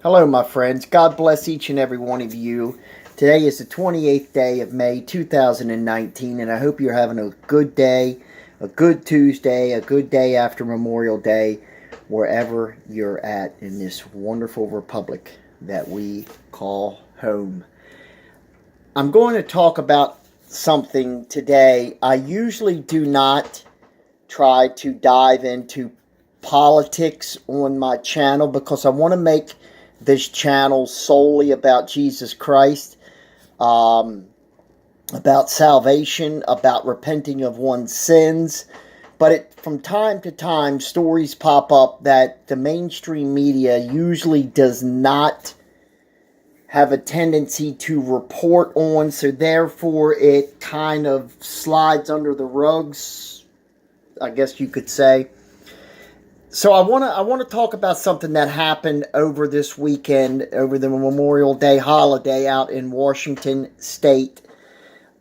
Hello, my friends. God bless each and every one of you. Today is the 28th day of May 2019, and I hope you're having a good day, a good Tuesday, a good day after Memorial Day, wherever you're at in this wonderful republic that we call home. I'm going to talk about something today. I usually do not try to dive into politics on my channel because I want to make this channel solely about Jesus Christ, about salvation, about repenting of one's sins. But from time to time, stories pop up that the mainstream media usually does not have a tendency to report on, so therefore it kind of slides under the rugs, I guess you could say. So I want to talk about something that happened over this weekend, over the Memorial Day holiday out in Washington State.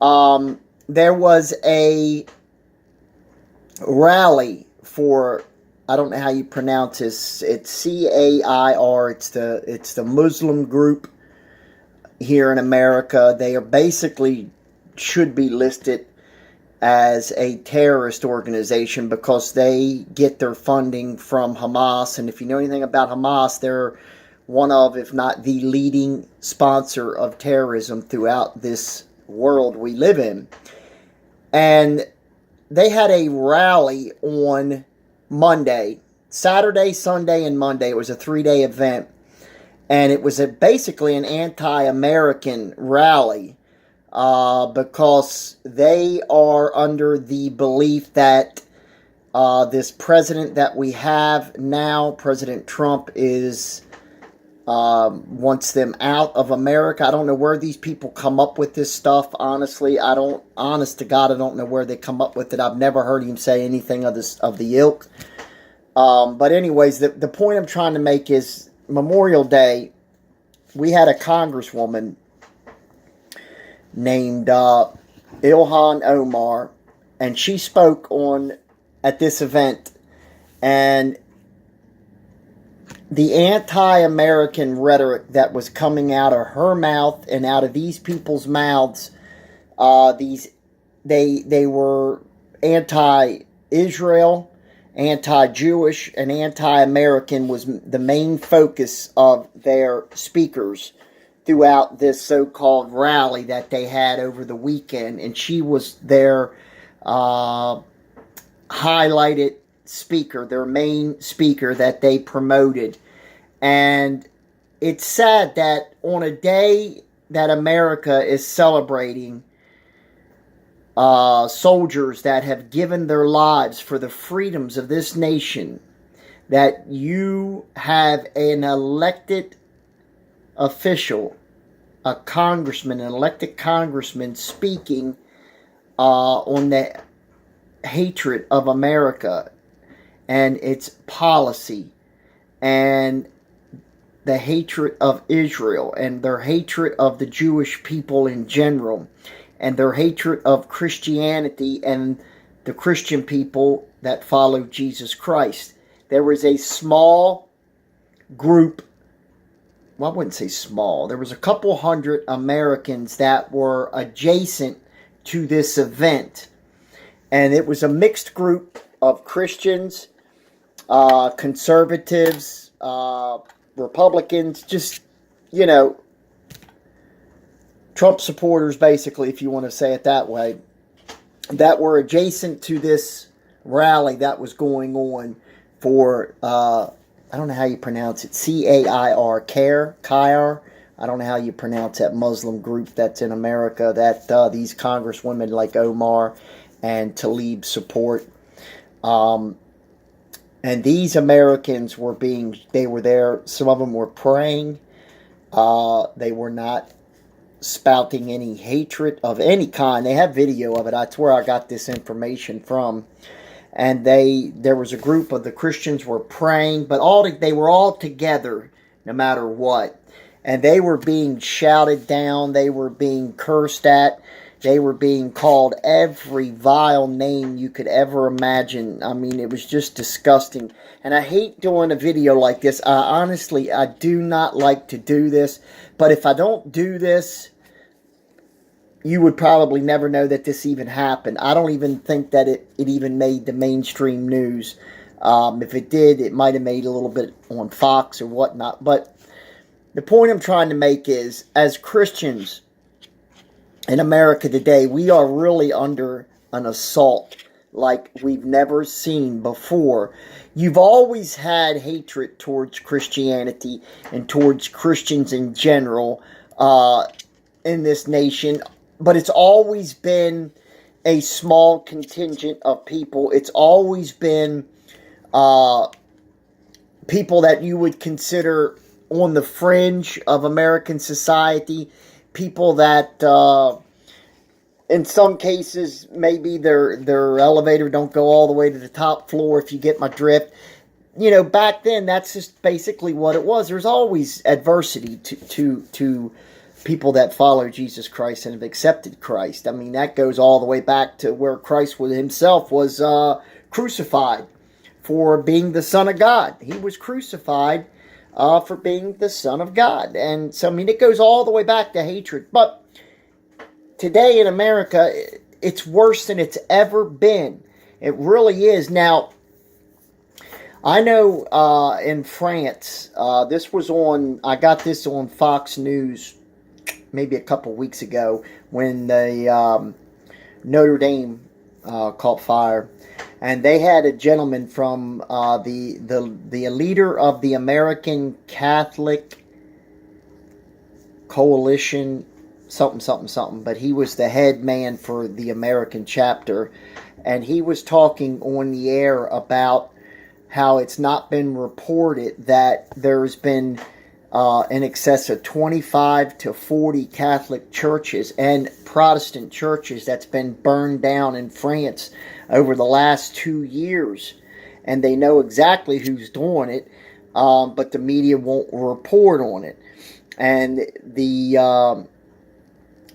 There was a rally for, I don't know how you pronounce this. It's CAIR. It's the Muslim group here in America. They are basically should be listed as a terrorist organization because they get their funding from Hamas. And if you know anything about Hamas, they're one of, if not the leading sponsor of terrorism throughout this world we live in. And they had a rally on Monday, Saturday, Sunday, and Monday. It was a 3-day event. And it was basically an anti-American rally. Because they are under the belief that this president that we have now, President Trump, is wants them out of America. I don't know where these people come up with this stuff, honestly. Honest to God, I don't know where they come up with it. I've never heard him say anything of the ilk. But anyways, the point I'm trying to make is Memorial Day, we had a congresswoman named Ilhan Omar, and she spoke at this event, and the anti-American rhetoric that was coming out of her mouth and out of these people's mouths, they were anti-Israel, anti-Jewish, and anti-American was the main focus of their speakers throughout this so-called rally that they had over the weekend. And she was their highlighted speaker, their main speaker that they promoted. And it's sad that on a day that America is celebrating soldiers that have given their lives for the freedoms of this nation, that you have an elected official, a congressman, an elected congressman, speaking on the hatred of America and its policy, and the hatred of Israel, and their hatred of the Jewish people in general, and their hatred of Christianity and the Christian people that follow Jesus Christ. There was a small group, well, I wouldn't say small. There was a couple hundred Americans that were adjacent to this event. And it was a mixed group of Christians, conservatives, Republicans, just, Trump supporters, basically, if you want to say it that way, that were adjacent to this rally that was going on for I don't know how you pronounce it. CAIR, CAIR. I don't know how you pronounce that Muslim group that's in America that these congresswomen like Omar and Tlaib support. And these Americans they were there. Some of them were praying. They were not spouting any hatred of any kind. They have video of it. That's where I got this information from. And there was a group of the Christians were praying, but they were all together no matter what. And they were being shouted down. They were being cursed at. They were being called every vile name you could ever imagine. I mean, it was just disgusting. And I hate doing a video like this. Honestly, I do not like to do this. But if I don't do this, you would probably never know that this even happened. I don't even think that it even made the mainstream news. If it did, it might have made a little bit on Fox or whatnot. But the point I'm trying to make is, as Christians in America today, we are really under an assault like we've never seen before. You've always had hatred towards Christianity and towards Christians in general in this nation, but it's always been a small contingent of people. It's always been people that you would consider on the fringe of American society, people that in some cases maybe their elevator don't go all the way to the top floor, if you get my drift. You know, back then that's just basically what it was. There's always adversity to people that follow Jesus Christ and have accepted Christ. I mean, that goes all the way back to where Christ himself was crucified for being the Son of God. He was crucified for being the Son of God. And so, I mean, it goes all the way back to hatred. But today in America, it's worse than it's ever been. It really is. Now, I know in France, I got this on Fox News maybe a couple weeks ago when the Notre Dame caught fire. And they had a gentleman from the leader of the American Catholic Coalition, something, but he was the head man for the American chapter, and he was talking on the air about how it's not been reported that there's been in excess of 25 to 40 Catholic churches and Protestant churches that's been burned down in France over the last 2 years. And they know exactly who's doing it, but the media won't report on it. And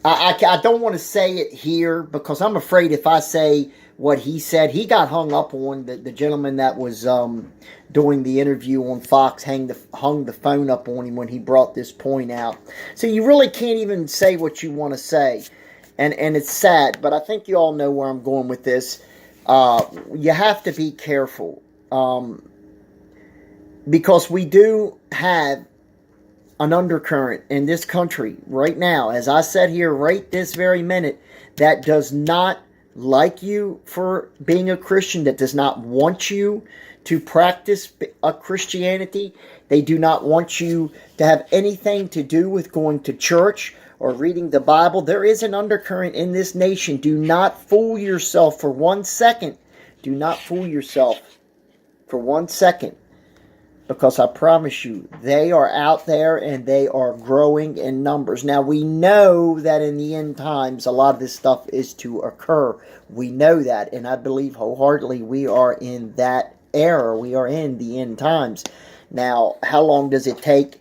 I don't want to say it here because I'm afraid if I say what he said, he got hung up on. The gentleman that was doing the interview on Fox hung the phone up on him when he brought this point out. So you really can't even say what you want to say. And it's sad, but I think you all know where I'm going with this. You have to be careful because we do have an undercurrent in this country right now, as I said here right this very minute, that does not like you for being a Christian, that does not want you to practice a Christianity. They do not want you to have anything to do with going to church or reading the Bible. There is an undercurrent in this nation. Do not fool yourself for 1 second. Do not fool yourself for 1 second. Because I promise you, they are out there and they are growing in numbers. Now, we know that in the end times, a lot of this stuff is to occur. We know that, and I believe wholeheartedly we are in that era. We are in the end times. Now, how long does it take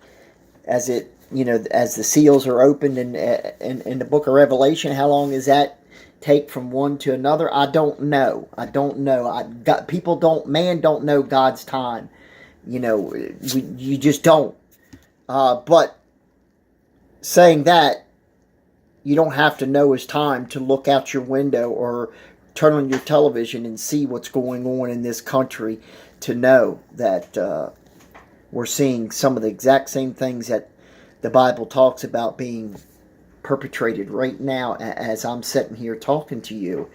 as the seals are opened in the book of Revelation? How long does that take from one to another? I don't know. People don't know God's time. You just don't. But saying that, you don't have to know his time to look out your window or turn on your television and see what's going on in this country to know that we're seeing some of the exact same things that the Bible talks about being perpetrated right now as I'm sitting here talking to you.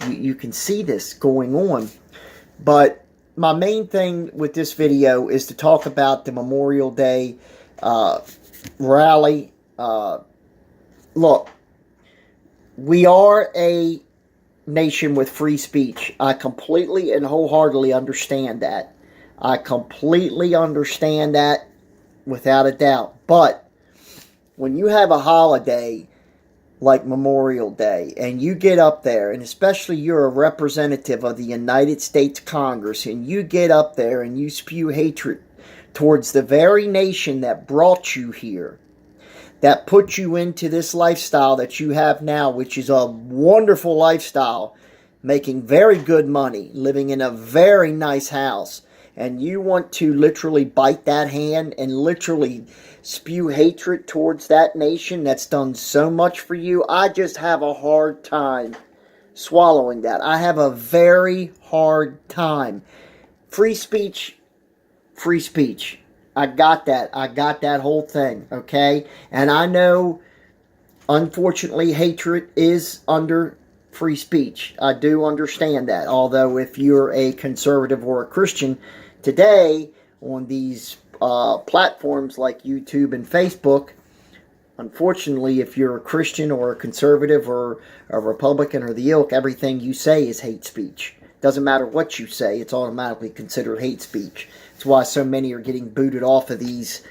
You can see this going on. But my main thing with this video is to talk about the Memorial Day rally. Look, we are a nation with free speech. I completely and wholeheartedly understand that. I completely understand that without a doubt. But when you have a holiday like Memorial Day, and you get up there, and especially you're a representative of the United States Congress, and you get up there and you spew hatred towards the very nation that brought you here, that put you into this lifestyle that you have now, which is a wonderful lifestyle, making very good money, living in a very nice house, and you want to literally bite that hand and literally spew hatred towards that nation that's done so much for you, I just have a hard time swallowing that. I have a very hard time. Free speech, free speech. I got that. I got that whole thing, okay? And I know, unfortunately, hatred is under free speech. I do understand that. Although if you're a conservative or a Christian today on these platforms like YouTube and Facebook, unfortunately, if you're a Christian or a conservative or a Republican or the ilk, everything you say is hate speech. Doesn't matter what you say, it's automatically considered hate speech. That's why so many are getting booted off of these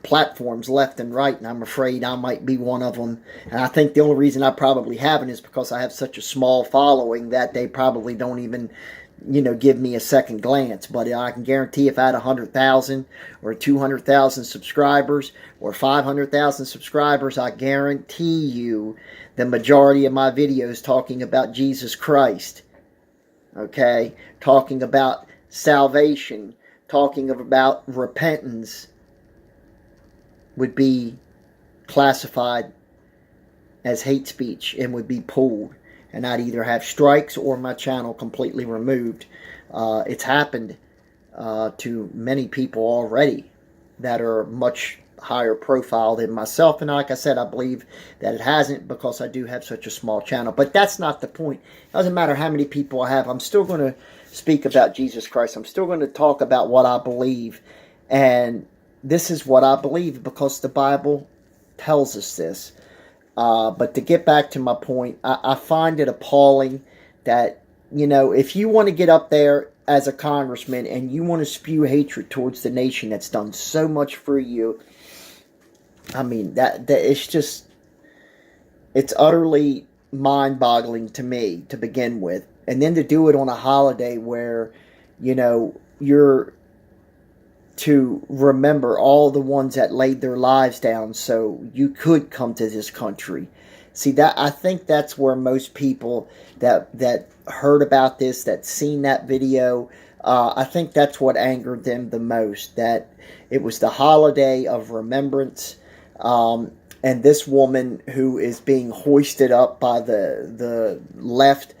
platforms left and right, and I'm afraid I might be one of them. And I think the only reason I probably haven't is because I have such a small following that they probably don't even, give me a second glance. But I can guarantee if I had 100,000 or 200,000 subscribers or 500,000 subscribers, I guarantee you the majority of my videos talking about Jesus Christ, okay, talking about salvation, talking about repentance, would be classified as hate speech and would be pulled, and I'd either have strikes or my channel completely removed. It's happened to many people already that are much higher profile than myself, and like I said, I believe that it hasn't because I do have such a small channel. But that's not the point. It doesn't matter how many people I have. I'm still going to speak about Jesus Christ. I'm still going to talk about what I believe, and this is what I believe because the Bible tells us this. But to get back to my point, I find it appalling that, if you want to get up there as a congressman and you want to spew hatred towards the nation that's done so much for you, I mean, that it's just, it's utterly mind-boggling to me to begin with. And then to do it on a holiday where, you're to remember all the ones that laid their lives down so you could come to this country. See, that I think that's where most people that heard about this, that seen that video, I think that's what angered them the most, that it was the holiday of remembrance, and this woman who is being hoisted up by the left,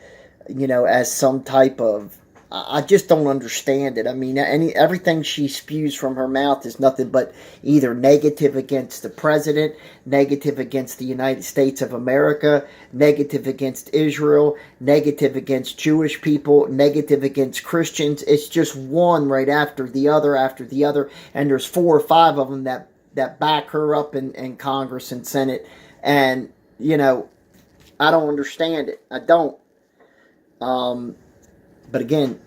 as some type of, I just don't understand it. I mean, everything she spews from her mouth is nothing but either negative against the president, negative against the United States of America, negative against Israel, negative against Jewish people, negative against Christians. It's just one right after the other, and there's 4 or 5 of them that back her up in Congress and Senate. And, I don't understand it. I don't. But again,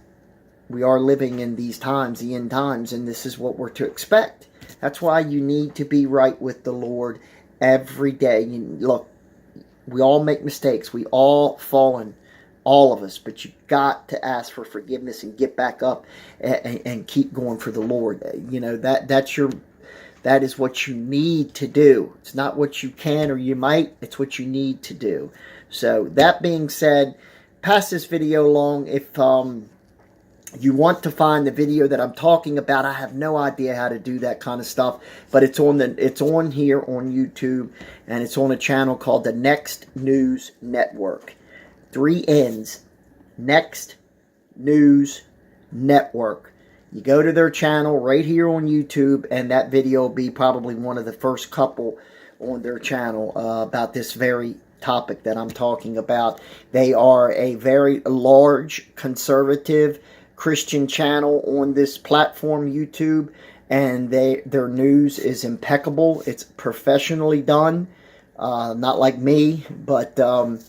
we are living in these times, the end times, and this is what we're to expect. That's why you need to be right with the Lord every day. Look, we all make mistakes. We all fallen, all of us, but you got to ask for forgiveness and get back up and keep going for the Lord. That is what you need to do. It's not what you can or you might. It's what you need to do. So that being said, pass this video along. If you want to find the video that I'm talking about, I have no idea how to do that kind of stuff, but it's on here on YouTube, and it's on a channel called the Next News Network. 3 N's, Next News Network. You go to their channel right here on YouTube, and that video will be probably one of the first couple on their channel about this very topic that I'm talking about. They are a very large conservative Christian channel on this platform, YouTube, and their news is impeccable. It's professionally done, not like me, but their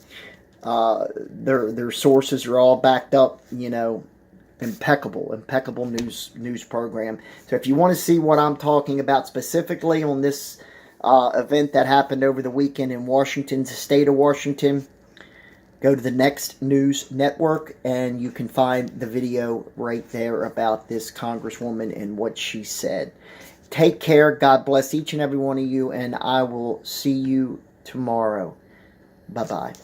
sources are all backed up, impeccable news program. So if you want to see what I'm talking about specifically on this event that happened over the weekend in Washington, the state of Washington, go to the Next News Network, and you can find the video right there about this congresswoman and what she said. Take care. God bless each and every one of you, and I will see you tomorrow. Bye-bye.